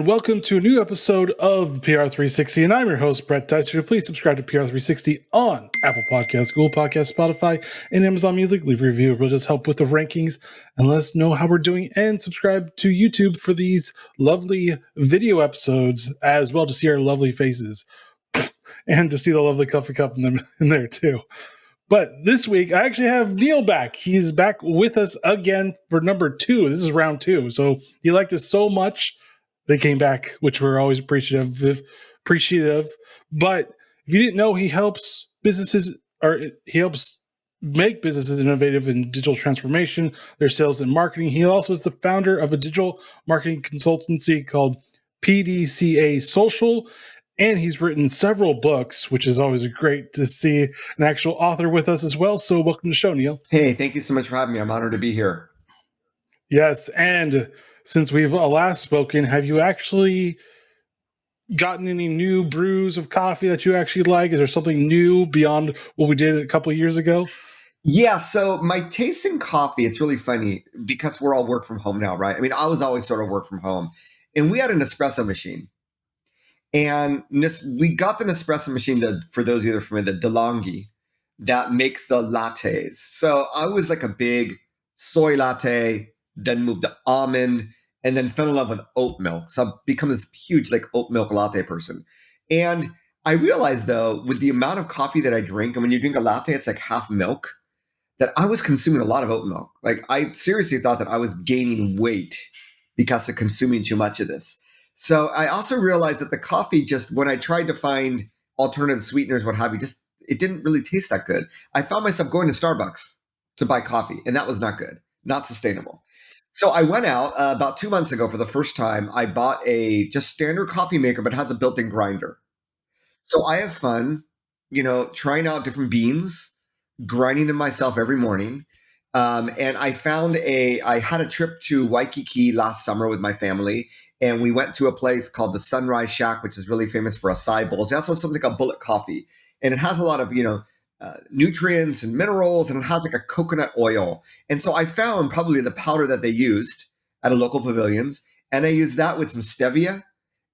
welcome to a new episode of PR360. And I'm your host, Brett Dyser. Please subscribe to PR360 on Apple Podcasts, Google Podcasts, Spotify, and Amazon Music. Leave a review. It will just help with the rankings and let us know how we're doing. And subscribe to YouTube for these lovely video episodes as well, to see our lovely faces and to see the lovely coffee cup in there too. But this week, I actually have Neal back. He's back with us again for number 2. This is round 2. So he liked us so much, they came back, which we're always appreciative. But if you didn't know, he helps make businesses innovative in digital transformation, their sales and marketing. He also is the founder of a digital marketing consultancy called PDCA Social. And he's written several books, which is always great to see an actual author with us as well. So welcome to the show, Neal. Hey, thank you so much for having me. I'm honored to be here. Yes, and since we've last spoken, have you actually gotten any new brews of coffee that you actually like? Is there something new beyond what we did a couple of years ago? Yeah, so my taste in coffee, it's really funny because we're all work from home now, right? I mean, I was always sort of work from home. And we had an espresso machine. And we got the Nespresso machine, for those of you that are familiar, the DeLonghi, that makes the lattes. So I was like a big soy latte, then moved to almond, and then fell in love with oat milk. So I've become this huge like oat milk latte person. And I realized though, with the amount of coffee that I drink, and when you drink a latte, it's like half milk, that I was consuming a lot of oat milk. Like I seriously thought that I was gaining weight because of consuming too much of this. So I also realized that the coffee, just when I tried to find alternative sweeteners, what have you, just it didn't really taste that good. I found myself going to Starbucks to buy coffee, and that was not good, not sustainable. So I went out about 2 months ago for the first time. I bought a just standard coffee maker, but it has a built-in grinder. So I have fun, trying out different beans, grinding them myself every morning. And I had a trip to Waikiki last summer with my family, and we went to a place called the Sunrise Shack, which is really famous for acai bowls. They also have something called Bullet Coffee, and it has a lot of, nutrients and minerals, and it has like a coconut oil. And so I found probably the powder that they used at a local pavilions, and I used that with some stevia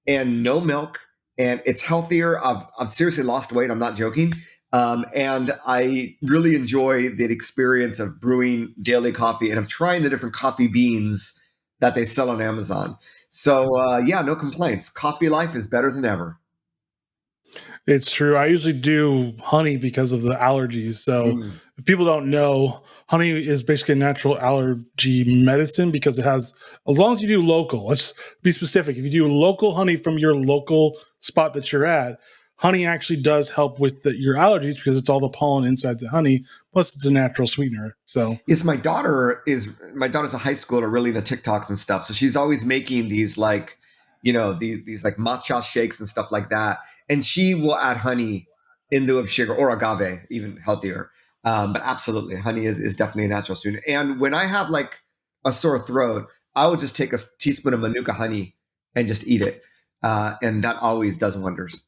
and no milk, and it's healthier. I've seriously lost weight. I'm not joking. And I really enjoy the experience of brewing daily coffee and of trying the different coffee beans that they sell on Amazon. So, no complaints. Coffee life is better than ever. It's true. I usually do honey because of the allergies. So if people don't know, honey is basically a natural allergy medicine because it has, as long as you do local, let's be specific. If you do local honey from your local spot that you're at, honey actually does help with your allergies because it's all the pollen inside the honey. Plus, it's a natural sweetener. So yes, my daughter's a high schooler, really into TikToks and stuff. So she's always making these like, these like matcha shakes and stuff like that. And she will add honey in lieu of sugar or agave, even healthier. But absolutely, honey is definitely a natural sweetener. And when I have like a sore throat, I would just take a teaspoon of Manuka honey and just eat it, and that always does wonders.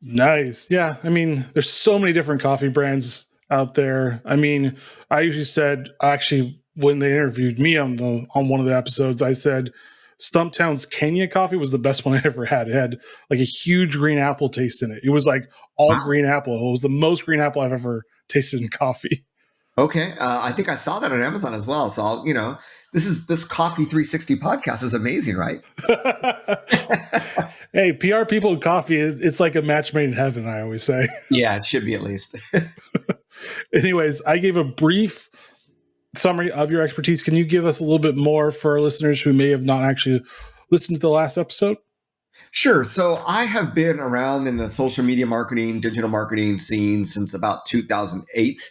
Nice. Yeah. I mean, there's so many different coffee brands out there. I mean, I usually said, actually, when they interviewed me on one of the episodes, I said Stumptown's Kenya coffee was the best one I ever had. It had like a huge green apple taste in it. It was like all green apple. It was the most green apple I've ever tasted in coffee. Okay. I think I saw that on Amazon as well. So, this Coffee 360 podcast is amazing, right? Hey, PR people in coffee, it's like a match made in heaven, I always say. Yeah, it should be at least. Anyways, I gave a brief summary of your expertise. Can you give us a little bit more for our listeners who may have not actually listened to the last episode? Sure. So I have been around in the social media marketing, digital marketing scene since about 2008.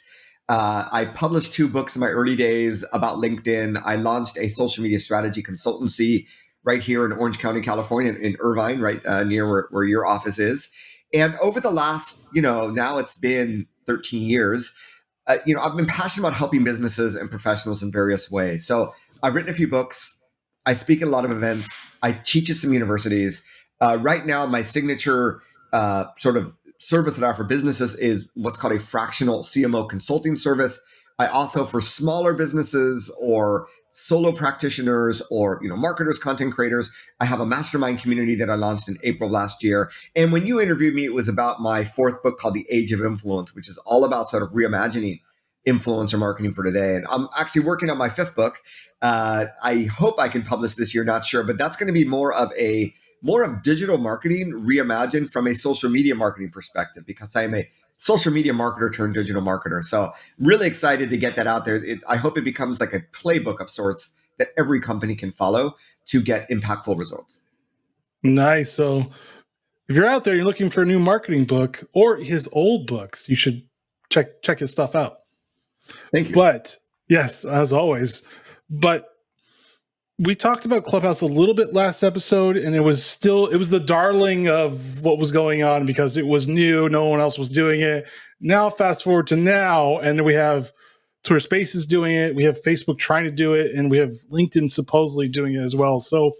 I published 2 books in my early days about LinkedIn. I launched a social media strategy consultancy right here in Orange County, California, in Irvine, right near where your office is. And over the last, now it's been 13 years, I've been passionate about helping businesses and professionals in various ways. So I've written a few books. I speak at a lot of events. I teach at some universities. Right now, my signature sort of service that I offer businesses is what's called a fractional CMO consulting service. I also, for smaller businesses or solo practitioners or marketers, content creators, I have a mastermind community that I launched in April last year. And when you interviewed me, it was about my fourth book called The Age of Influence, which is all about sort of reimagining influencer marketing for today. And I'm actually working on my fifth book. I hope I can publish this year, not sure, but that's going to be more of digital marketing reimagined from a social media marketing perspective, because I am a social media marketer turned digital marketer. So really excited to get that out there. I hope it becomes like a playbook of sorts that every company can follow to get impactful results. Nice. So if you're out there, you're looking for a new marketing book or his old books, you should check his stuff out. Thank you. But yes, as always. But we talked about Clubhouse a little bit last episode, and it was the darling of what was going on because it was new. No one else was doing it. Now, fast forward to now, and we have Twitter Spaces doing it. We have Facebook trying to do it, and we have LinkedIn supposedly doing it as well. So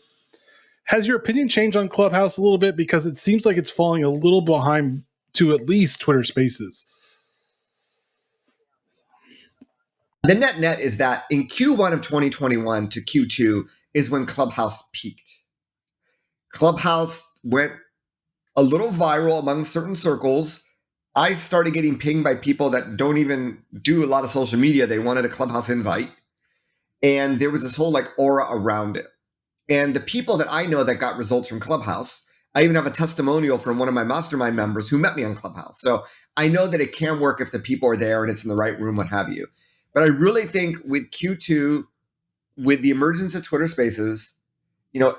has your opinion changed on Clubhouse a little bit? Because it seems like it's falling a little behind to at least Twitter Spaces. The net is that in Q1 of 2021 to Q2 is when Clubhouse peaked. Clubhouse went a little viral among certain circles. I started getting pinged by people that don't even do a lot of social media. They wanted a Clubhouse invite. And there was this whole aura around it. And the people that I know that got results from Clubhouse, I even have a testimonial from one of my mastermind members who met me on Clubhouse. So I know that it can work if the people are there and it's in the right room, what have you. But I really think with Q2, with the emergence of Twitter Spaces,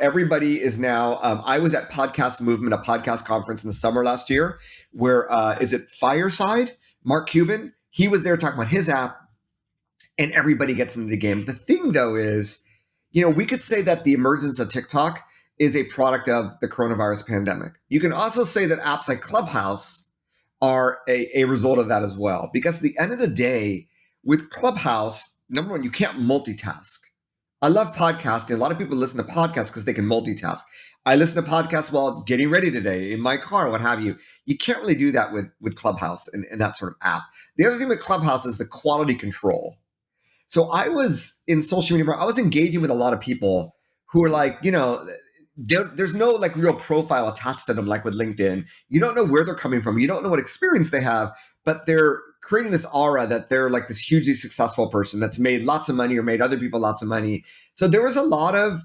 everybody is now, I was at Podcast Movement, a podcast conference in the summer last year, where, is it Fireside? Mark Cuban, he was there talking about his app, and everybody gets into the game. The thing, though, is, we could say that the emergence of TikTok is a product of the coronavirus pandemic. You can also say that apps like Clubhouse are a result of that as well. Because at the end of the day, with Clubhouse, number one, you can't multitask. I love podcasting. A lot of people listen to podcasts because they can multitask. I listen to podcasts while getting ready today, in my car, what have you. You can't really do that with Clubhouse and that sort of app. The other thing with Clubhouse is the quality control. So I was in social media, I was engaging with a lot of people who are there's no real profile attached to them, like with LinkedIn. You don't know where they're coming from. You don't know what experience they have, but they're creating this aura that they're like this hugely successful person that's made lots of money or made other people lots of money. So there was a lot of,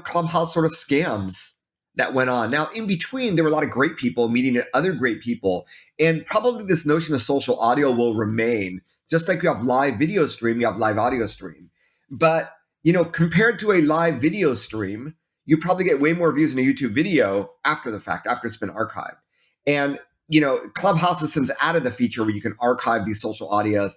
Clubhouse sort of scams that went on. Now, in between, there were a lot of great people meeting other great people. And probably this notion of social audio will remain. Just like you have live video stream, you have live audio stream. But, compared to a live video stream, you probably get way more views in a YouTube video after the fact, after it's been archived. And, Clubhouse has since added the feature where you can archive these social audios.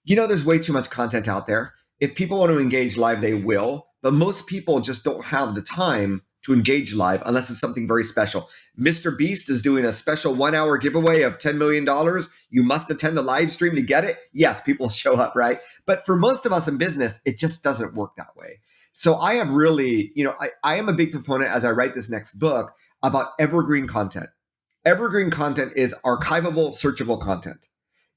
There's way too much content out there. If people want to engage live, they will. But most people just don't have the time to engage live unless it's something very special. Mr. Beast is doing a special 1 hour giveaway of $10 million. You must attend the live stream to get it. Yes, people show up, right? But for most of us in business, it just doesn't work that way. So I have really, I am a big proponent as I write this next book about evergreen content. Evergreen content is archivable, searchable content.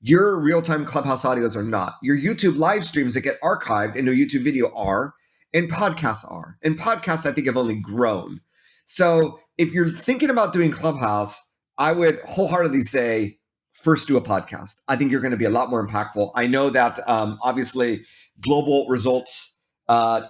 Your real-time Clubhouse audios are not. Your YouTube live streams that get archived into a YouTube video are, and podcasts are. And podcasts, I think, have only grown. So if you're thinking about doing Clubhouse, I would wholeheartedly say, first do a podcast. I think you're going to be a lot more impactful. I know that obviously Global Results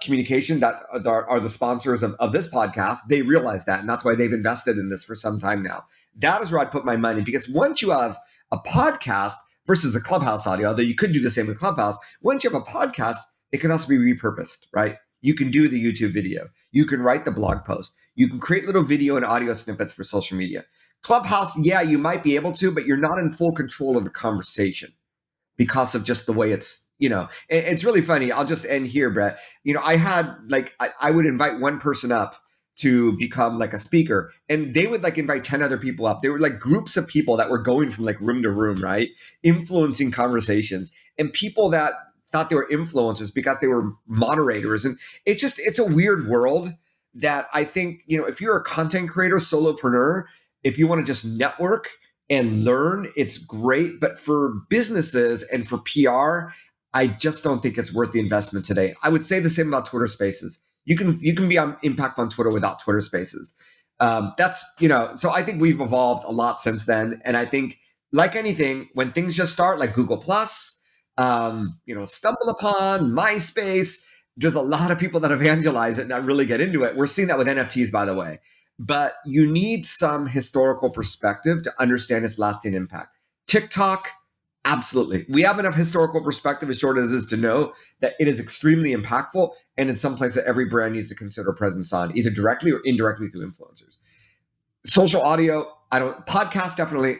Communication that are the sponsors of this podcast, they realize that. And that's why they've invested in this for some time now. That is where I'd put my money, because once you have a podcast versus a Clubhouse audio, although you could do the same with Clubhouse, once you have a podcast, it can also be repurposed, right? You can do the YouTube video. You can write the blog post. You can create little video and audio snippets for social media. Clubhouse, yeah, you might be able to, but you're not in full control of the conversation because of just the way it's, it's really funny. I'll just end here, Brett. I had I would invite one person up to become a speaker, and they would invite 10 other people up. They were groups of people that were going from room to room, right? Influencing conversations, and people that thought they were influencers because they were moderators. And it's a weird world that I think, if you're a content creator, solopreneur, if you want to just network and learn, it's great. But for businesses and for PR, I just don't think it's worth the investment today. I would say the same about Twitter Spaces. You can be impactful on Twitter without Twitter Spaces. That's so I think we've evolved a lot since then, and I think like anything, when things just start, like Google Plus, Stumble Upon, MySpace, there's a lot of people that evangelize it and that really get into it. We're seeing that with NFTs, by the way. But you need some historical perspective to understand its lasting impact. TikTok, absolutely. We have enough historical perspective, as short as it is, to know that it is extremely impactful and in some place that every brand needs to consider presence on, either directly or indirectly through influencers. Social audio, podcast, definitely.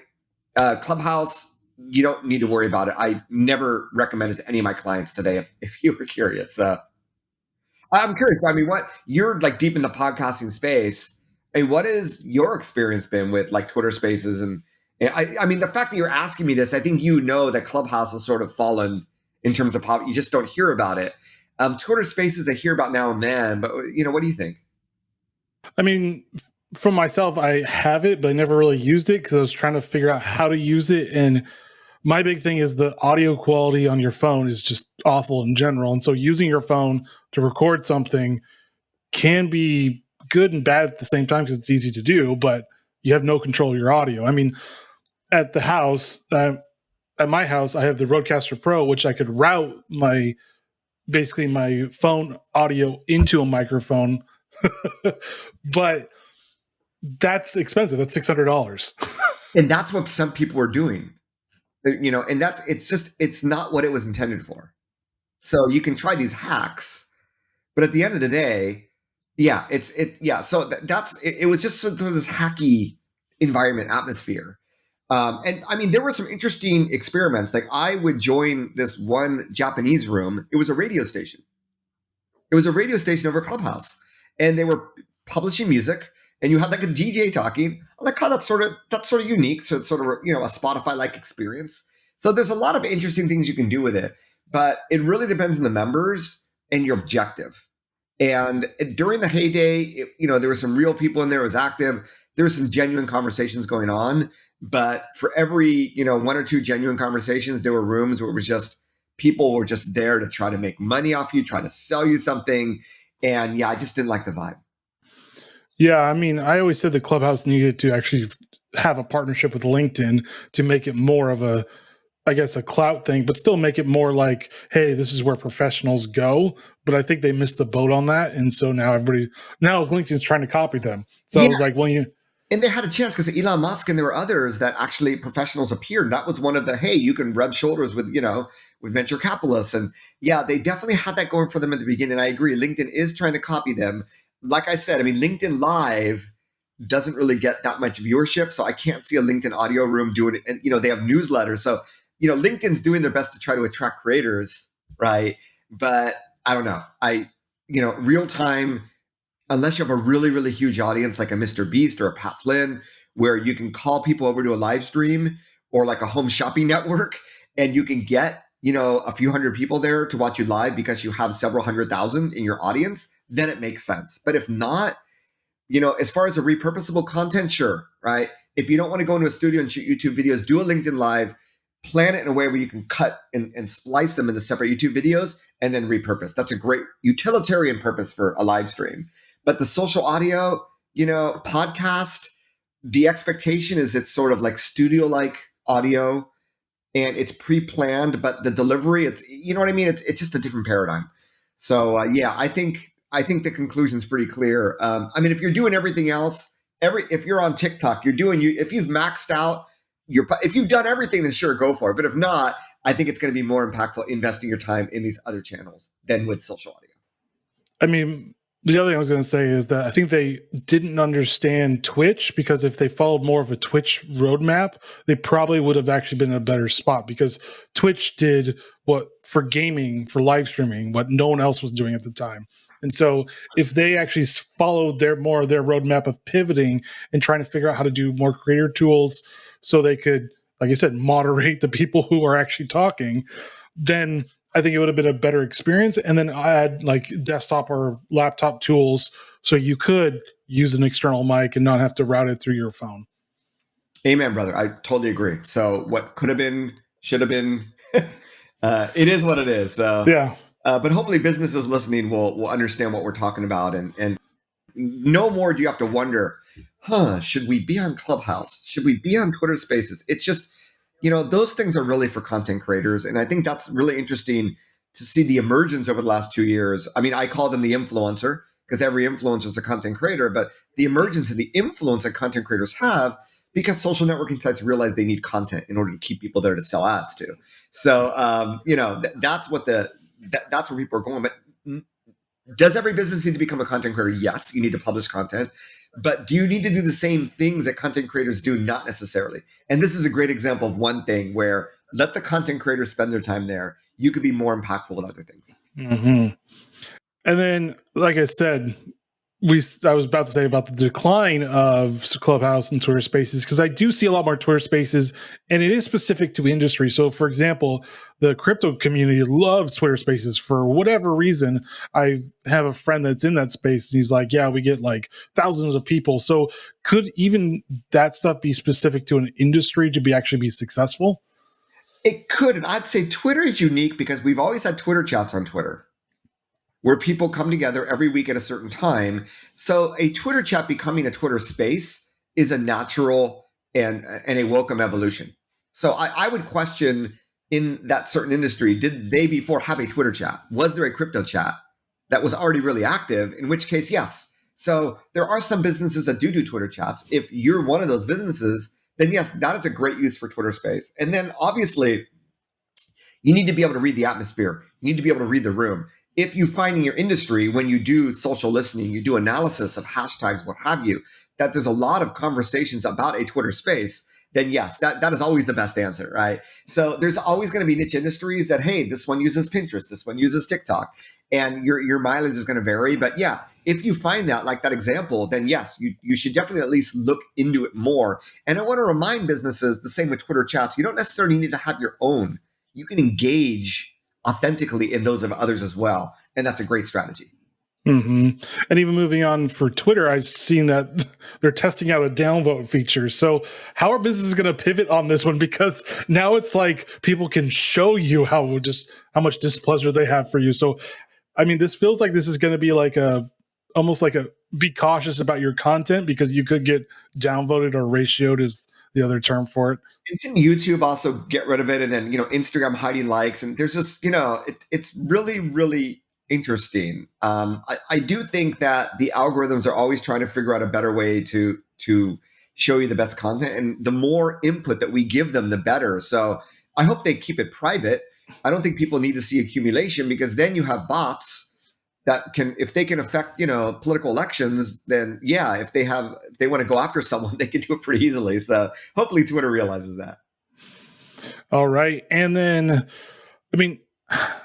Clubhouse, you don't need to worry about it. I never recommend it to any of my clients today if you were curious. I'm curious. I mean, what you're like deep in the podcasting space, and what has your experience been with like Twitter Spaces? And I mean, the fact that you're asking me this, I think that Clubhouse has sort of fallen in terms of pop. You just don't hear about it. Twitter Spaces I hear about now and then, but what do you think? I mean, for myself, I have it, but I never really used it because I was trying to figure out how to use it. And my big thing is the audio quality on your phone is just awful in general. And so using your phone to record something can be good and bad at the same time because it's easy to do, but you have no control of your audio. I mean, at the house, at my house, I have the Rodecaster Pro, which I could route my phone audio into a microphone, but that's expensive. That's $600. And that's what some people are doing, and it's not what it was intended for. So you can try these hacks, but at the end of the day, yeah, So it was just sort of this hacky environment atmosphere. And I mean, there were some interesting experiments. Like I would join this one Japanese room. It was a radio station. It was a radio station over Clubhouse, and they were publishing music. And you had like a DJ talking. I like how that's sort of unique. So it's sort of a Spotify-like experience. So there's a lot of interesting things you can do with it, but it really depends on the members and your objective. And during the heyday, there were some real people in there. It was active. There were some genuine conversations going on. But for every, one or two genuine conversations, there were rooms where it was just people were just there to try to make money off you, try to sell you something. And yeah, I just didn't like the vibe. Yeah, I mean, I always said the Clubhouse needed to actually have a partnership with LinkedIn to make it more of a clout thing, but still make it more like, hey, this is where professionals go. But I think they missed the boat on that. And so now LinkedIn's trying to copy them. So I was like, and they had a chance because Elon Musk and there were others that actually professionals appeared. That was one of the, hey, you can rub shoulders with, with venture capitalists. And yeah, they definitely had that going for them at the beginning. I agree. LinkedIn is trying to copy them. Like I said, I mean, LinkedIn Live doesn't really get that much viewership. So I can't see a LinkedIn audio room doing it. And, they have newsletters. So, LinkedIn's doing their best to try to attract creators, right? But I don't know. Real time, unless you have a really, really huge audience like a Mr. Beast or a Pat Flynn, where you can call people over to a live stream or like a home shopping network, and you can get, a few hundred people there to watch you live because you have several 100,000 in your audience, then it makes sense. But if not, as far as a repurposable content, sure, right? If you don't want to go into a studio and shoot YouTube videos, do a LinkedIn Live, plan it in a way where you can cut and splice them into separate YouTube videos and then repurpose. That's a great utilitarian purpose for a live stream. But the social audio, podcast, the expectation is it's sort of like studio-like audio and it's pre-planned, but the delivery, it's, you know what I mean? It's just a different paradigm. So yeah, I think the conclusion is pretty clear. I mean, if you're doing everything else, if you're on TikTok, if you've maxed out, if you've done everything, then sure, go for it. But if not, I think it's going to be more impactful investing your time in these other channels than with social audio. I mean, the other thing I was going to say is that I think they didn't understand Twitch, because if they followed more of a Twitch roadmap, they probably would have actually been in a better spot, because Twitch did what for gaming, for live streaming, what no one else was doing at the time. And so if they actually followed more of their roadmap of pivoting and trying to figure out how to do more creator tools so they could, like I said, moderate the people who are actually talking, then I think it would have been a better experience. And then add like desktop or laptop tools so you could use an external mic and not have to route it through your phone. Amen, brother. I totally agree. So what could have been, should have been. It is what it is. So, Yeah. but hopefully businesses listening will understand what we're talking about, and no more do you have to wonder, should we be on Clubhouse? Should we be on Twitter Spaces? It's just, those things are really for content creators. And I think that's really interesting to see the emergence over the last 2 years. I mean, I call them the influencer because every influencer is a content creator, but the emergence of the influence that content creators have because social networking sites realize they need content in order to keep people there to sell ads to. So, that's that's where people are going. But does every business need to become a content creator? Yes, you need to publish content. But do you need to do the same things that content creators do? Not necessarily. And this is a great example of one thing where let the content creators spend their time there. You could be more impactful with other things. Mm-hmm. And then, like I said, I was about to say about the decline of Clubhouse and Twitter Spaces, because I do see a lot more Twitter Spaces, and it is specific to industry. So, for example, the crypto community loves Twitter Spaces for whatever reason. I have a friend that's in that space, and he's like, "Yeah, we get like thousands of people." So, could even that stuff be specific to an industry to actually be successful? It could. And I'd say Twitter is unique because we've always had Twitter chats on Twitter, where people come together every week at a certain time. So a Twitter chat becoming a Twitter space is a natural and a welcome evolution. So I would question in that certain industry, did they before have a Twitter chat? Was there a crypto chat that was already really active? In which case, yes. So there are some businesses that do Twitter chats. If you're one of those businesses, then yes, that is a great use for Twitter space. And then obviously, you need to be able to read the atmosphere. You need to be able to read the room. If you find in your industry, when you do social listening, you do analysis of hashtags, what have you, that there's a lot of conversations about a Twitter space, then yes, that is always the best answer, right? So there's always going to be niche industries that, hey, this one uses Pinterest, this one uses TikTok, and your mileage is going to vary. But yeah, if you find that, like that example, then yes, you should definitely at least look into it more. And I want to remind businesses the same with Twitter chats. You don't necessarily need to have your own. You can engage authentically in those of others as well. And that's a great strategy. Mm-hmm. And even moving on for Twitter, I've seen that they're testing out a downvote feature. So how are businesses going to pivot on this one? Because now it's like people can show you how much displeasure they have for you. So, I mean, this feels like this is going to be like almost like a be cautious about your content because you could get downvoted or ratioed is the other term for it. And didn't YouTube also get rid of it? And then, Instagram hiding likes. And there's just, it's really, really interesting. I do think that the algorithms are always trying to figure out a better way to show you the best content. And the more input that we give them, the better. So I hope they keep it private. I don't think people need to see accumulation because then you have bots that can, if they can affect, political elections, then yeah, if they want to go after someone, they can do it pretty easily. So hopefully Twitter realizes that. All right. And then, I mean,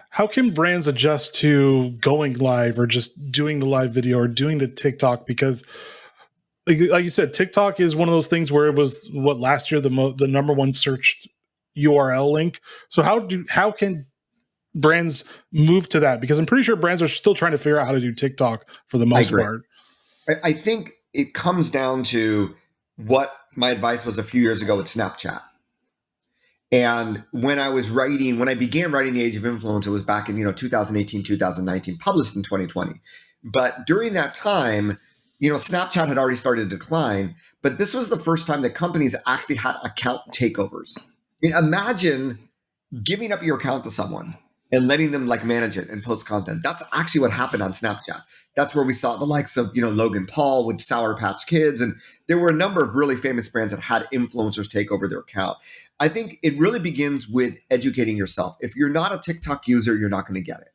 how can brands adjust to going live or just doing the live video or doing the TikTok? Because like you said, TikTok is one of those things where it was last year, the number one searched URL link. So how can brands move to that? Because I'm pretty sure brands are still trying to figure out how to do TikTok for the most part. I think it comes down to what my advice was a few years ago with Snapchat. And when I began writing The Age of Influence, it was back in 2018, 2019, published in 2020. But during that time, Snapchat had already started to decline. But this was the first time that companies actually had account takeovers. I mean, imagine giving up your account to someone and letting them manage it and post content. That's actually what happened on Snapchat. That's where we saw the likes of, Logan Paul with Sour Patch Kids. And there were a number of really famous brands that had influencers take over their account. I think it really begins with educating yourself. If you're not a TikTok user, you're not going to get it.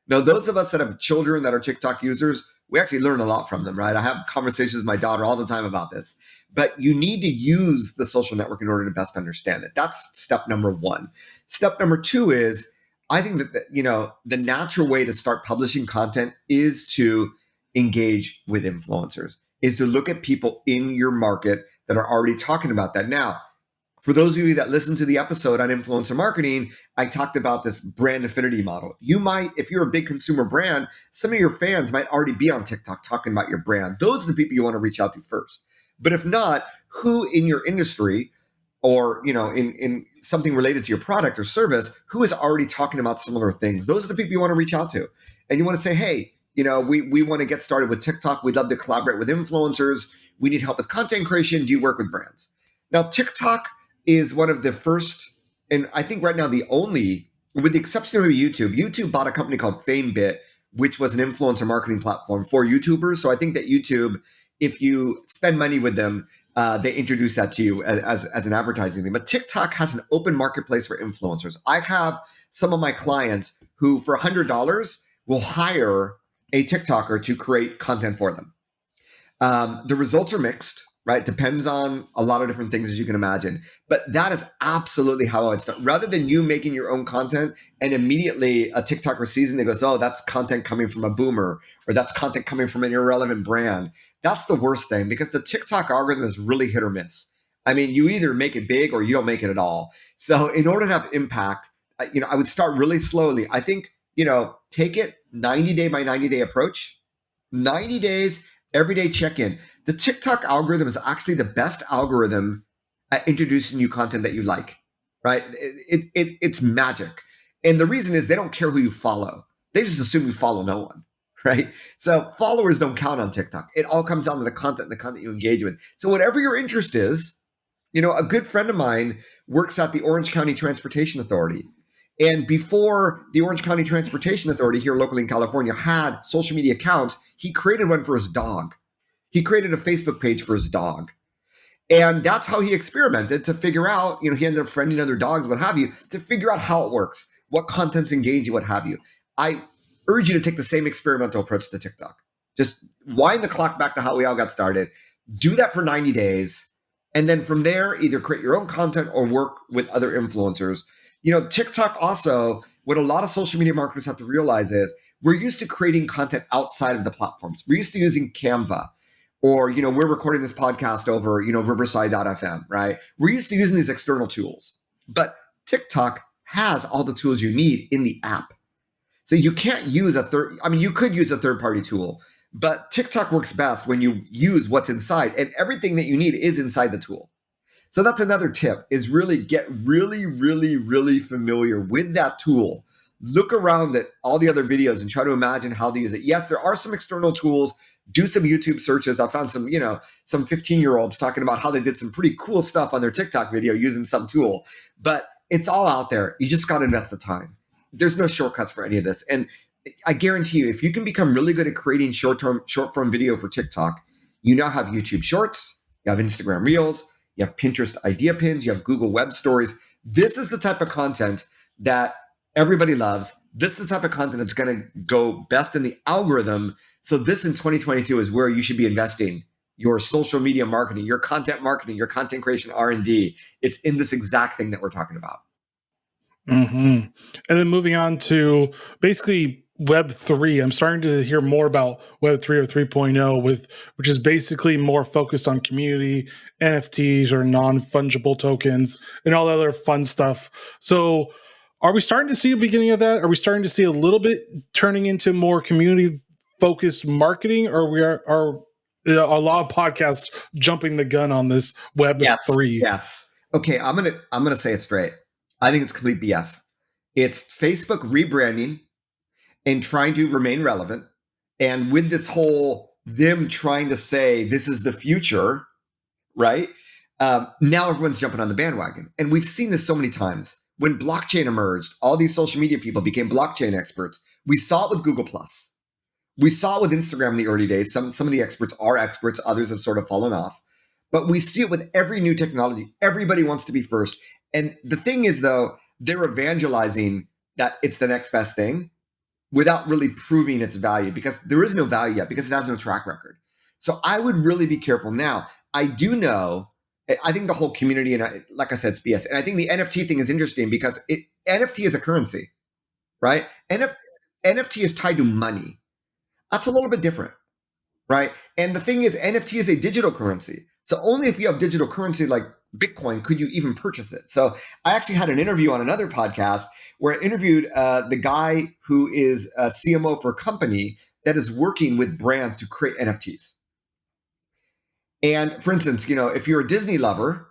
Now, those of us that have children that are TikTok users, we actually learn a lot from them, right? I have conversations with my daughter all the time about this. But you need to use the social network in order to best understand it. That's step number one. Step number two is, I think that the natural way to start publishing content is to engage with influencers, is to look at people in your market that are already talking about that. Now, for those of you that listen to the episode on influencer marketing, I talked about this brand affinity model. You might, if you're a big consumer brand, some of your fans might already be on TikTok talking about your brand. Those are the people you want to reach out to first. But if not, who in your industry or in something related to your product or service who is already talking about similar things. Those are the people you want to reach out to, and you want to say, hey, we want to get started with TikTok. We'd love to collaborate with influencers. We need help with content creation. Do you work with brands? Now, TikTok is one of the first, and I think right now the only, with the exception of YouTube. YouTube bought a company called FameBit, which was an influencer marketing platform for YouTubers. So I think that YouTube, if you spend money with them, they introduce that to you as an advertising thing. But TikTok has an open marketplace for influencers. I have some of my clients who, for $100, will hire a TikToker to create content for them. The results are mixed, right? Depends on a lot of different things, as you can imagine. But that is absolutely how it's done. Rather than you making your own content and immediately a TikToker sees and they goes, oh, that's content coming from a boomer, or that's content coming from an irrelevant brand. That's the worst thing, because the TikTok algorithm is really hit or miss. I mean, you either make it big or you don't make it at all. So in order to have impact, I would start really slowly. I think, take it 90 day by 90 day approach, 90 days, everyday check-in. The TikTok algorithm is actually the best algorithm at introducing you content that you like, right? It's magic. And the reason is they don't care who you follow. They just assume you follow no one, right? So followers don't count on TikTok. It all comes down to the content you engage with. So whatever your interest is, a good friend of mine works at the Orange County Transportation Authority. And before the Orange County Transportation Authority here locally in California had social media accounts, he created one for his dog. He created a Facebook page for his dog. And that's how he experimented to figure out, he ended up friending other dogs, what have you, to figure out how it works, what content's engaging, what have you. I urge you to take the same experimental approach to TikTok. Just wind the clock back to how we all got started. Do that for 90 days. And then from there, either create your own content or work with other influencers. TikTok also, what a lot of social media marketers have to realize is we're used to creating content outside of the platforms. We're used to using Canva, or, we're recording this podcast over, Riverside.fm, right? We're used to using these external tools, but TikTok has all the tools you need in the app. So you can't use you could use a third-party tool, but TikTok works best when you use what's inside, and everything that you need is inside the tool. So that's another tip, is really get really, really, really familiar with that tool. Look around at all the other videos and try to imagine how to use it. Yes, there are some external tools. Do some YouTube searches. I found some 15-year-olds talking about how they did some pretty cool stuff on their TikTok video using some tool. But it's all out there. You just got to invest the time. There's no shortcuts for any of this. And I guarantee you, if you can become really good at creating short-form video for TikTok, you now have YouTube Shorts, you have Instagram Reels, you have Pinterest idea pins, you have Google Web Stories. This is the type of content that everybody loves. This is the type of content that's going to go best in the algorithm. So this in 2022 is where you should be investing your social media marketing, your content marketing, your content creation R&D. It's in this exact thing that we're talking about. Mm-hmm. And then moving on to basically Web3, I'm starting to hear more about Web3 or 3.0, which is basically more focused on community, NFTs or non-fungible tokens, and all the other fun stuff. So are we starting to see a beginning of that? Are we starting to see a little bit turning into more community-focused marketing, or are a lot of podcasts jumping the gun on this Web3? Yes. Okay, I'm gonna say it straight. I think it's complete BS. It's Facebook rebranding and trying to remain relevant. And with this whole, them trying to say this is the future, right? Now everyone's jumping on the bandwagon. And we've seen this so many times. When blockchain emerged, all these social media people became blockchain experts. We saw it with Google+. We saw it with Instagram in the early days. Some of the experts are experts. Others have sort of fallen off. But we see it with every new technology. Everybody wants to be first. And the thing is, though, they're evangelizing that it's the next best thing without really proving its value, because there is no value yet, because it has no track record. So I would really be careful. Now, I do know, I think the whole community, and like I said, it's BS. And I think the NFT thing is interesting because NFT is a currency, right? NFT is tied to money. That's a little bit different, right? And the thing is, NFT is a digital currency. So only if you have digital currency like Bitcoin could you even purchase it. So I actually had an interview on another podcast where I interviewed the guy who is a CMO for a company that is working with brands to create NFTs. And for instance, if you're a Disney lover,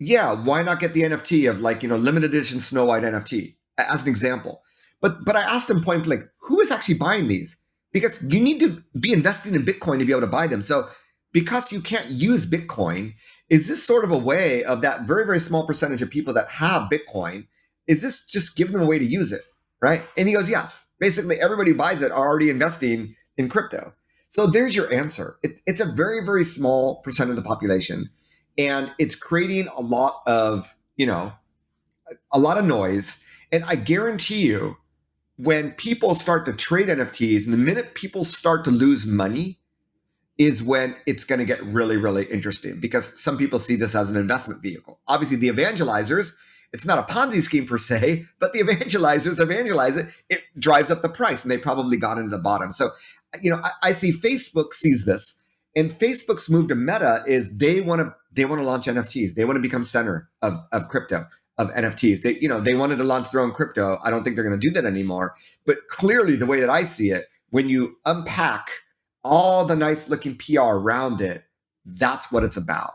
yeah, why not get the NFT of like, limited edition Snow White NFT as an example? But I asked him point blank, who is actually buying these? Because you need to be investing in Bitcoin to be able to buy them. So because you can't use Bitcoin, is this sort of a way of that very, very small percentage of people that have Bitcoin, is this just giving them a way to use it? Right? And he goes, yes. Basically, everybody who buys it are already investing in crypto. So there's your answer. It's a very, very small percent of the population. And it's creating a lot of, a lot of noise. And I guarantee you, when people start to trade NFTs, and the minute people start to lose money, is when it's going to get really, really interesting, because some people see this as an investment vehicle. Obviously, the evangelizers, it's not a Ponzi scheme per se, but the evangelizers evangelize it. It drives up the price, and they probably got into the bottom. So, I see Facebook sees this, and Facebook's move to Meta is they want to launch NFTs. They want to become center of crypto, of NFTs. They wanted to launch their own crypto. I don't think they're going to do that anymore. But clearly, the way that I see it, when you unpack all the nice looking PR around it, that's what it's about.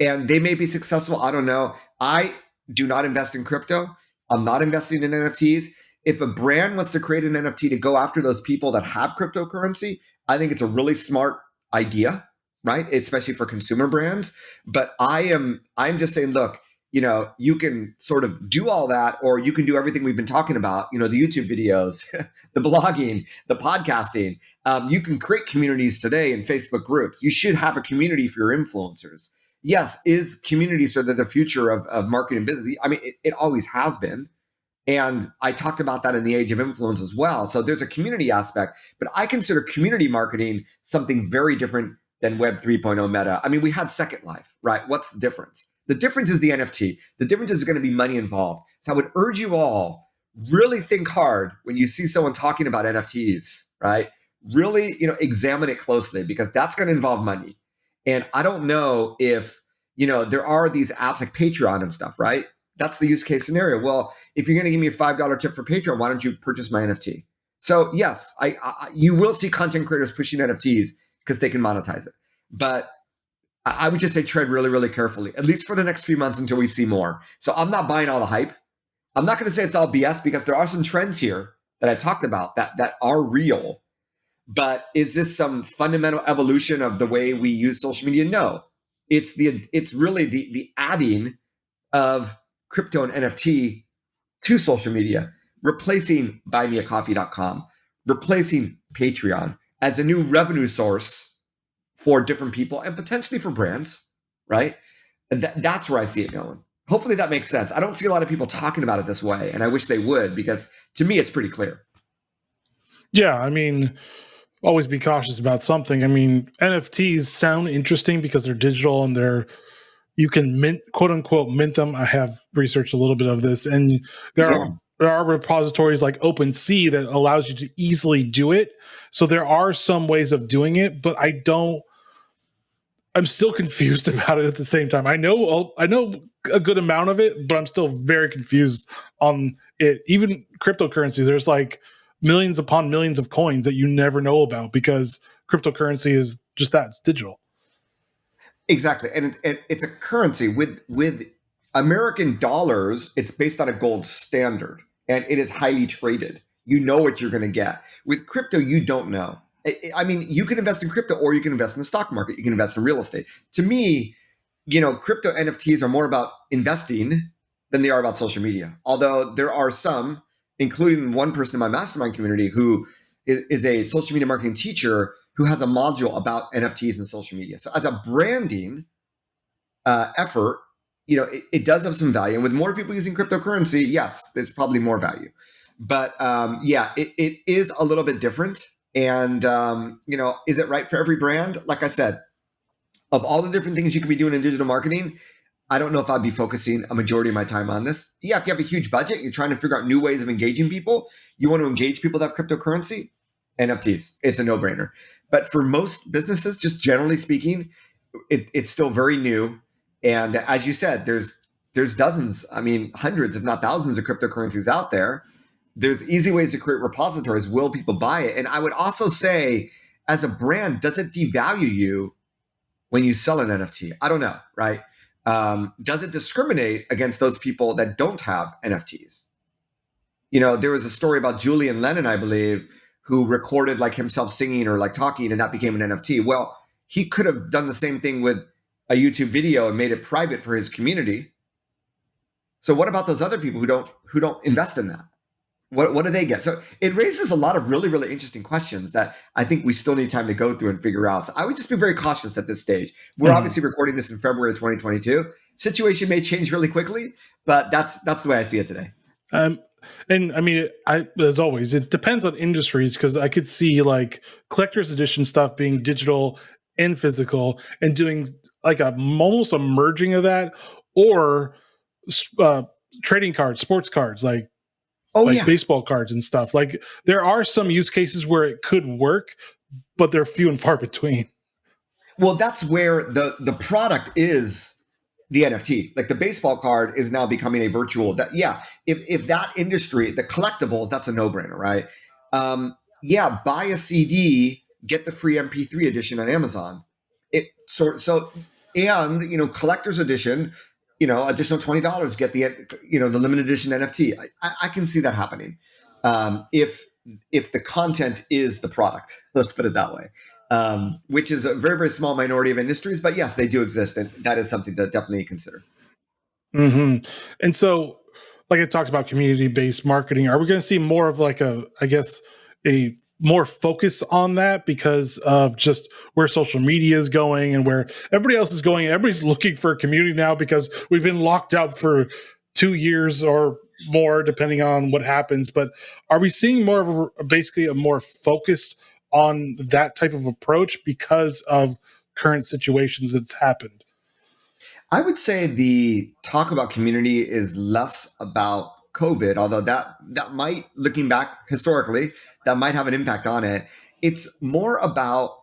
And they may be successful. I don't know. I do not invest in crypto. I'm not investing in NFTs. If a brand wants to create an NFT to go after those people that have cryptocurrency, I think it's a really smart idea, right? Especially for consumer brands. But I'm just saying, look, you can sort of do all that, or you can do everything we've been talking about, the YouTube videos, the blogging, the podcasting. You can create communities today in Facebook groups. You should have a community for your influencers. Yes, is community sort of the future of marketing and business? I mean, it always has been. And I talked about that in the age of influence as well. So there's a community aspect, but I consider community marketing something very different than Web 3.0 meta. I mean, we had Second Life, right? What's the difference? The difference is the NFT. The difference is going to be money involved. So I would urge you all, really think hard when you see someone talking about NFTs, right? Really, examine it closely, because that's going to involve money. And I don't know if, there are these apps like Patreon and stuff, right? That's the use case scenario. Well, if you're going to give me a $5 tip for Patreon, why don't you purchase my NFT? So yes, you will see content creators pushing NFTs because they can monetize it. But I would just say tread really, really carefully, at least for the next few months until we see more. So I'm not buying all the hype. I'm not going to say it's all BS, because there are some trends here that I talked about that are real. But is this some fundamental evolution of the way we use social media? No. It's really the adding of crypto and NFT to social media, replacing buymeacoffee.com, replacing Patreon as a new revenue source for different people and potentially for brands, right? And that's where I see it going. Hopefully that makes sense. I don't see a lot of people talking about it this way, and I wish they would, because to me, it's pretty clear. Yeah, I mean, always be cautious about something. I mean, NFTs sound interesting because they're digital and you can mint, quote unquote, mint them. I have researched a little bit of this, and there are repositories like OpenSea that allows you to easily do it. So there are some ways of doing it, but I'm still confused about it at the same time. I know a good amount of it, but I'm still very confused on it. Even cryptocurrency, there's like millions upon millions of coins that you never know about, because cryptocurrency is just that, it's digital. Exactly. And it's a currency with American dollars. It's based on a gold standard, and it is highly traded. You know what you're going to get. With crypto, you don't know. I mean, you can invest in crypto, or you can invest in the stock market. You can invest in real estate. To me, crypto NFTs are more about investing than they are about social media. Although there are some, including one person in my mastermind community who is a social media marketing teacher, who has a module about NFTs and social media. So as a branding effort, it does have some value. And with more people using cryptocurrency, yes, there's probably more value. But it is a little bit different. And, is it right for every brand? Like I said, of all the different things you could be doing in digital marketing, I don't know if I'd be focusing a majority of my time on this. Yeah, if you have a huge budget, you're trying to figure out new ways of engaging people, you want to engage people that have cryptocurrency, NFTs, it's a no-brainer. But for most businesses, just generally speaking, it's still very new. And as you said, there's dozens, I mean, hundreds, if not thousands of cryptocurrencies out there. There's easy ways to create repositories. Will people buy it? And I would also say, as a brand, does it devalue you when you sell an NFT? I don't know, right? Does it discriminate against those people that don't have NFTs? There was a story about Julian Lennon, I believe, who recorded like himself singing or like talking, and that became an NFT. Well, he could have done the same thing with a YouTube video and made it private for his community. So what about those other people who don't invest in that? What do they get? So it raises a lot of really, really interesting questions that I think we still need time to go through and figure out. So I would just be very cautious at this stage. We're obviously recording this in February of 2022. Situation may change really quickly, but that's the way I see it today. And I mean, as always, it depends on industries, because I could see like collector's edition stuff being digital and physical and doing like almost a merging of that, or trading cards, sports cards, like baseball cards and stuff. Like there are some use cases where it could work, but they're few and far between. Well, that's where the product is the NFT. Like the baseball card is now becoming a virtual. If that industry, the collectibles, that's a no-brainer, right? Buy a CD, get the free MP3 edition on Amazon. And collector's edition, additional $20, get the limited edition NFT. I can see that happening. If the content is the product, let's put it that way. Which is a very, very small minority of industries, but yes, they do exist, and that is something to definitely consider. Mm-hmm. And so, like I talked about community-based marketing, are we going to see more of like a more focus on that because of just where social media is going and where everybody else is going? Everybody's looking for a community now because we've been locked up for 2 years or more, depending on what happens. But are we seeing more of basically a more focused on that type of approach because of current situations that's happened? I would say the talk about community is less about COVID, although that might, looking back historically, that might have an impact on it. It's more about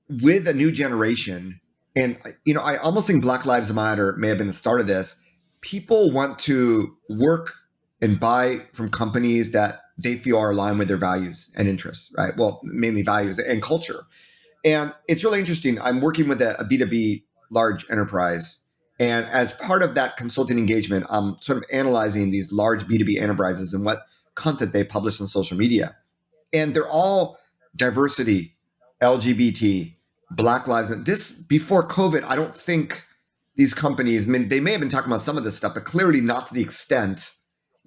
with a new generation. And, I almost think Black Lives Matter may have been the start of this. People want to work and buy from companies that they feel are aligned with their values and interests, right? Well, mainly values and culture. And it's really interesting. I'm working with a B2B large enterprise. And as part of that consulting engagement, I'm sort of analyzing these large B2B enterprises and what content they publish on social media. And they're all diversity, LGBT, Black lives. This before COVID, I don't think these companies, I mean, they may have been talking about some of this stuff, but clearly not to the extent,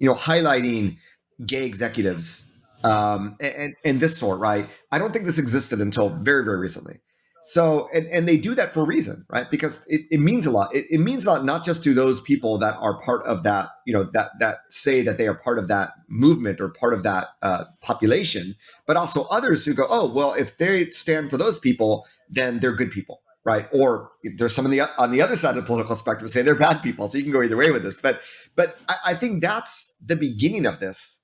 highlighting gay executives and this sort, right? I don't think this existed until very, very recently. So, and they do that for a reason, right? Because it means a lot. It means a lot, not just to those people that are part of that, that say that they are part of that movement or part of that population, but also others who go, oh, well, if they stand for those people, then they're good people, right? Or there's some on the other side of the political spectrum say they're bad people. So you can go either way with this. But I think that's the beginning of this.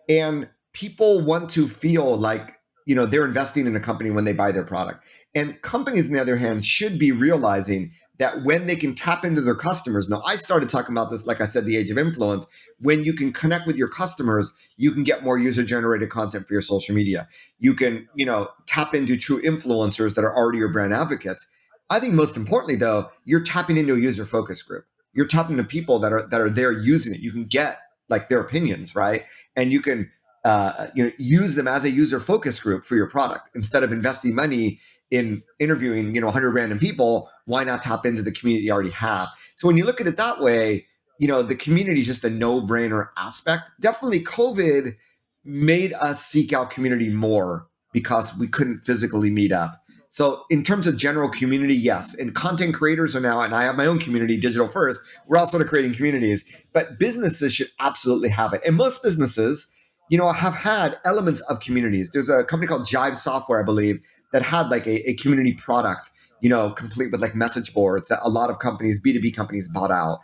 And people want to feel like, they're investing in a company when they buy their product. And companies, on the other hand, should be realizing that when they can tap into their customers. Now, I started talking about this, like I said, the age of influence. When you can connect with your customers, you can get more user-generated content for your social media. You can, tap into true influencers that are already your brand advocates. I think most importantly, though, you're tapping into a user focus group. You're tapping into people that are there using it. You can get like their opinions, right? And you can use them as a user focus group for your product. Instead of investing money in interviewing 100 random people, why not tap into the community you already have? So when you look at it that way, the community is just a no-brainer aspect. Definitely COVID made us seek out community more because we couldn't physically meet up. So in terms of general community, yes. And content creators are now, and I have my own community, Digital First, we're all sort of creating communities, but businesses should absolutely have it. And most businesses, have had elements of communities. There's a company called Jive Software, I believe, that had like a community product, complete with like message boards that a lot of companies, B2B companies, bought out.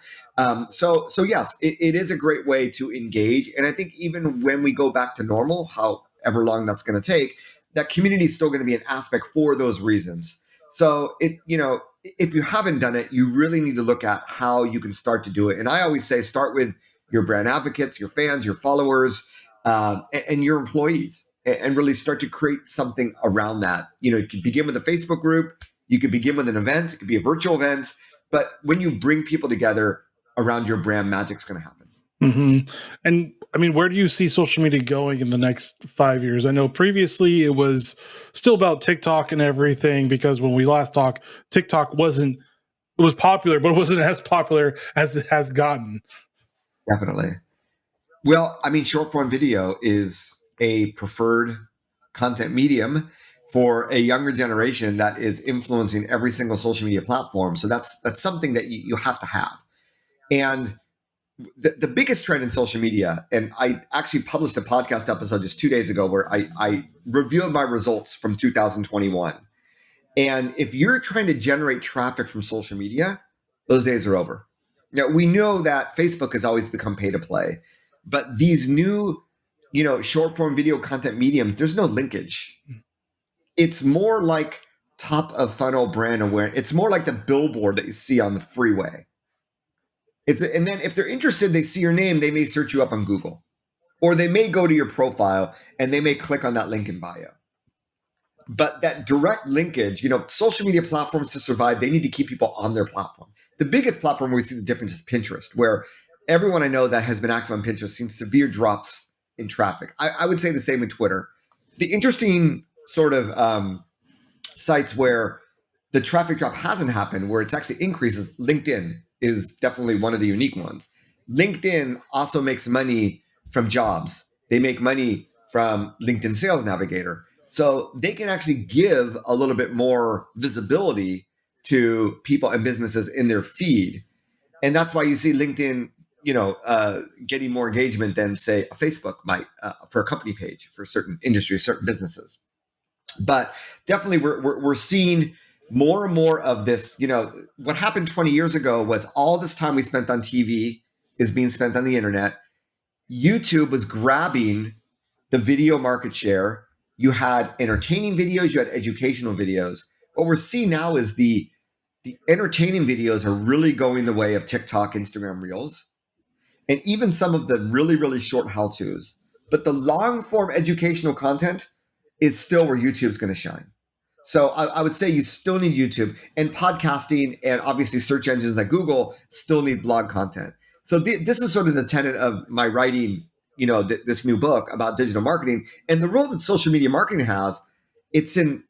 So yes, it is a great way to engage. And I think even when we go back to normal, however long that's going to take, that community is still going to be an aspect for those reasons. So if you haven't done it, you really need to look at how you can start to do it. And I always say, start with your brand advocates, your fans, your followers, and your employees, and really start to create something around that. You could begin with a Facebook group. You could begin with an event. It could be a virtual event. But when you bring people together around your brand, magic's going to happen. Mm-hmm. And I mean, where do you see social media going in the next 5 years? I know previously it was still about TikTok and everything, because when we last talked, TikTok wasn't, it was popular, but it wasn't as popular as it has gotten. Definitely. Well, I mean, short form video is a preferred content medium for a younger generation that is influencing every single social media platform. So that's something that you have to have. And the biggest trend in social media, and I actually published a podcast episode just 2 days ago where I revealed my results from 2021. And if you're trying to generate traffic from social media, those days are over. Now, we know that Facebook has always become pay to play, but these new, short form video content mediums, there's no linkage. It's more like top of funnel brand awareness. It's more like the billboard that you see on the freeway. And then if they're interested, they see your name, they may search you up on Google, or they may go to your profile and they may click on that link in bio. But that direct linkage, social media platforms to survive, they need to keep people on their platform. The biggest platform where we see the difference is Pinterest, where everyone I know that has been active on Pinterest sees severe drops in traffic. I would say the same with Twitter. The interesting sort of sites where the traffic drop hasn't happened, where it's actually increases, LinkedIn is definitely one of the unique ones. LinkedIn also makes money from jobs. They make money from LinkedIn Sales Navigator. So they can actually give a little bit more visibility to people and businesses in their feed. And that's why you see LinkedIn, getting more engagement than, say, a Facebook might for a company page for certain industries, certain businesses. But definitely we're seeing more and more of this. What happened 20 years ago was all this time we spent on TV is being spent on the internet. YouTube was grabbing the video market share. You had entertaining videos, you had educational videos. What we're seeing now is the entertaining videos are really going the way of TikTok, Instagram Reels, and even some of the really, really short how-tos. But the long form educational content is still where YouTube's going to shine. So I would say you still need YouTube, and podcasting and obviously search engines like Google still need blog content. So this is sort of the tenet of my writing, this new book about digital marketing and the role that social media marketing has. It's in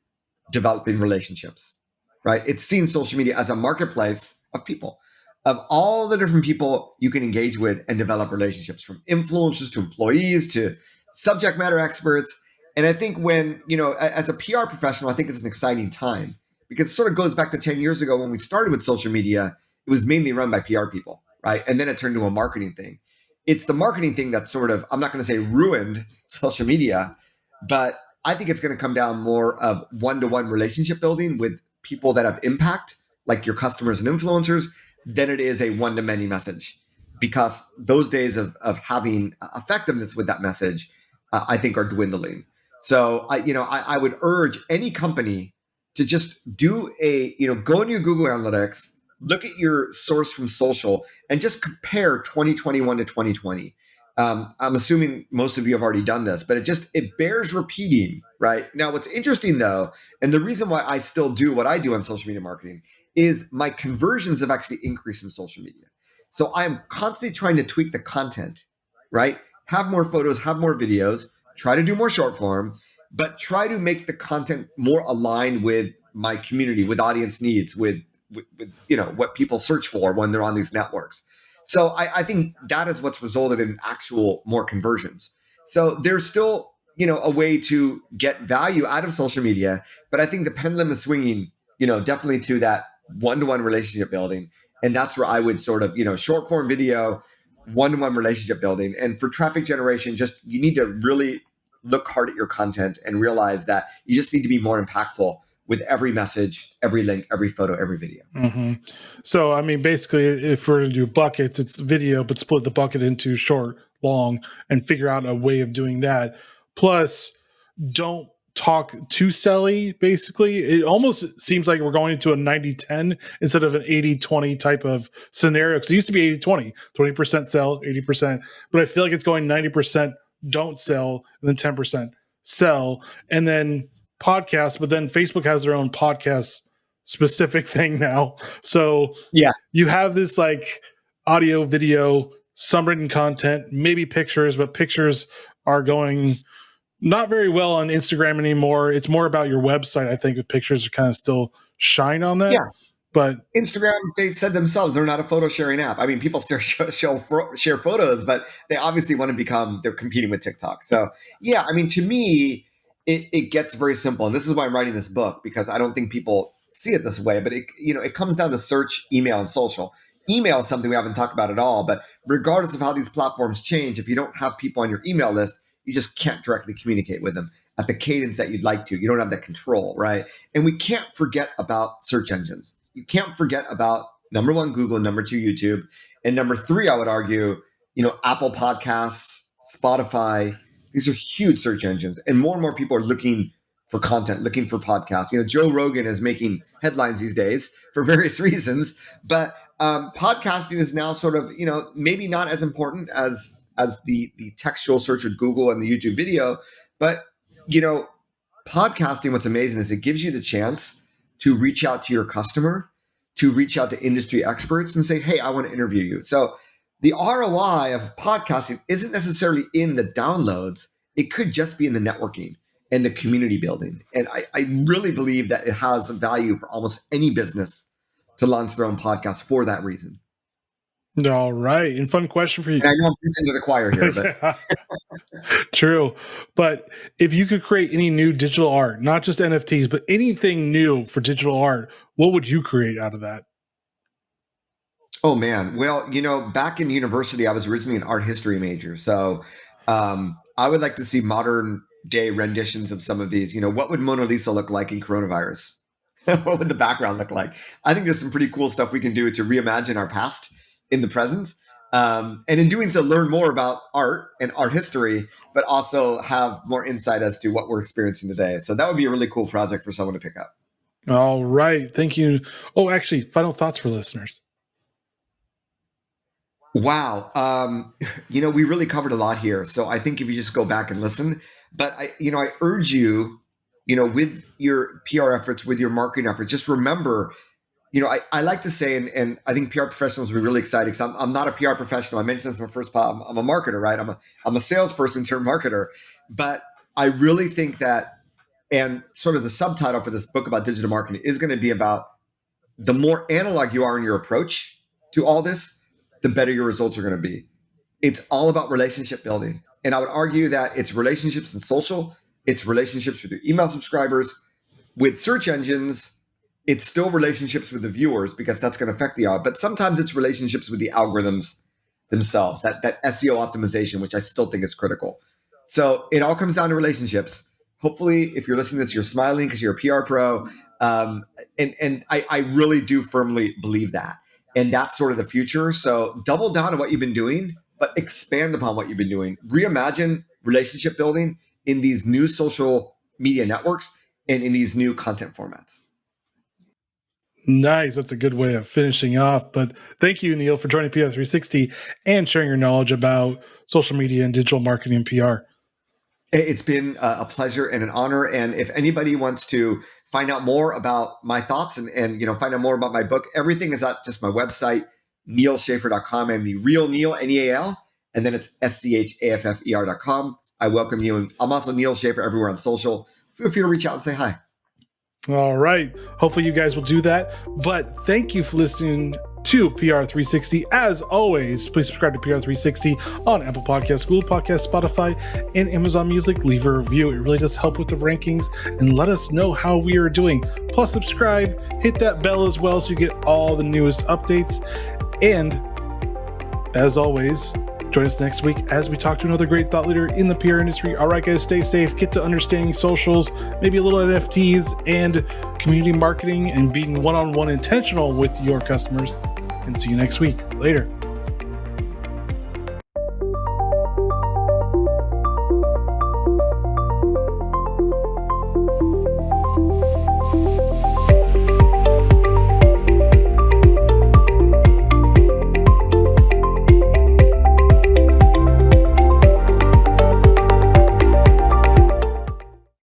developing relationships, right? It's seeing social media as a marketplace of people, of all the different people you can engage with and develop relationships, from influencers to employees to subject matter experts. And I think when, as a PR professional, I think it's an exciting time because it sort of goes back to 10 years ago when we started with social media. It was mainly run by PR people, right? And then it turned into a marketing thing. It's the marketing thing that sort of, I'm not going to say ruined social media, but I think it's going to come down more of one-to-one relationship building with people that have impact, like your customers and influencers, than it is a one-to-many message. Because those days of having effectiveness with that message, I think are dwindling. So I would urge any company to just do go into your Google Analytics, look at your source from social, and just compare 2021 to 2020. I'm assuming most of you have already done this, but it bears repeating, right? Now, what's interesting though, and the reason why I still do what I do on social media marketing is my conversions have actually increased in social media. So I'm constantly trying to tweak the content, right? Have more photos, have more videos, try to do more short form, but try to make the content more aligned with my community, with audience needs, with what people search for when they're on these networks. So I think that is what's resulted in actual more conversions. So there's still, a way to get value out of social media, but I think the pendulum is swinging, definitely to that one-to-one relationship building. And that's where I would sort of, short form video, one-to-one relationship building. And for traffic generation, you need to really look hard at your content and realize that you just need to be more impactful with every message, every link, every photo, every video. Mm-hmm. So, I mean, basically, if we're to do buckets, it's video, but split the bucket into short, long, and figure out a way of doing that. Plus, don't talk too selly, basically. It almost seems like we're going into a 90-10 instead of an 80-20 type of scenario. Because it used to be 80-20, 20% sell, 80%. But I feel like it's going 90% don't sell, and then 10% sell. And then podcasts, but then Facebook has their own podcast specific thing now. So Yeah. you have this like audio, video, some written content, maybe pictures, but pictures are going not very well on Instagram anymore. It's more about your website. I think the pictures are kind of still shine on that. Yeah. But Instagram, they said themselves, they're not a photo sharing app. I mean, people still share photos, but they obviously want to become, they're competing with TikTok. So, yeah, I mean, to me, it gets very simple. And this is why I'm writing this book, because I don't think people see it this way. But it comes down to search, email, and social. Email is something we haven't talked about at all. But regardless of how these platforms change, if you don't have people on your email list, you just can't directly communicate with them at the cadence that you'd like to. You don't have that control, right? And we can't forget about search engines. You can't forget about number one, Google, number two, YouTube, and number three, I would argue, Apple Podcasts, Spotify. These are huge search engines, and more people are looking for content, looking for podcasts. Joe Rogan is making headlines these days for various reasons, but podcasting is now sort of, maybe not as important as the textual search with Google and the YouTube video, but podcasting, what's amazing is it gives you the chance to reach out to your customer, to reach out to industry experts and say, hey, I want to interview you. So the ROI of podcasting isn't necessarily in the downloads. It could just be in the networking and the community building. And I really believe that it has value for almost any business to launch their own podcast for that reason. All right. And fun question for you. And I know I'm preaching to the choir here, but True. But if you could create any new digital art, not just NFTs, but anything new for digital art, what would you create out of that? Oh, man. Well, back in university, I was originally an art history major. So I would like to see modern day renditions of some of these. What would Mona Lisa look like in coronavirus? What would the background look like? I think there's some pretty cool stuff we can do to reimagine our past in the present. And in doing so, learn more about art and art history, but also have more insight as to what we're experiencing today. So that would be a really cool project for someone to pick up. All right. Thank you. Oh, actually, final thoughts for listeners. Wow. We really covered a lot here. So I think if you just go back and listen, but I urge you, with your PR efforts, with your marketing efforts, just remember, I like to say, and I think PR professionals will be really excited because I'm not a PR professional. I mentioned this in my first pod. I'm a marketer, right? I'm a salesperson turned marketer, but I really think that, and sort of the subtitle for this book about digital marketing is going to be about the more analog you are in your approach to all this, the better your results are going to be. It's all about relationship building. And I would argue that it's relationships in social, it's relationships with your email subscribers. With search engines, it's still relationships with the viewers because that's going to affect the ad. But sometimes it's relationships with the algorithms themselves, that SEO optimization, which I still think is critical. So it all comes down to relationships. Hopefully, if you're listening to this, you're smiling because you're a PR pro. And I really do firmly believe that. And that's sort of the future. So double down on what you've been doing, but expand upon what you've been doing. Reimagine relationship building in these new social media networks and in these new content formats. Nice. That's a good way of finishing off. But thank you, Neal, for joining PR360 and sharing your knowledge about social media and digital marketing and PR. It's been a pleasure and an honor. And if anybody wants to find out more about my thoughts and find out more about my book, everything is at just my website, nealschaffer.com. I'm the real Neal, Neal, and then it's schaffer.com. I welcome you. And I'm also Neal Schaffer everywhere on social. Feel free to reach out and say hi. All right. Hopefully you guys will do that. But thank you for listening to PR360. As always, please subscribe to PR360 on Apple Podcasts, Google Podcasts, Spotify, and Amazon Music. Leave a review. It really does help with the rankings and let us know how we are doing. Plus, subscribe, hit that bell as well so you get all the newest updates. And as always, join us next week as we talk to another great thought leader in the PR industry. All right, guys, stay safe, get to understanding socials, maybe a little NFTs and community marketing and being one-on-one intentional with your customers. And see you next week. Later.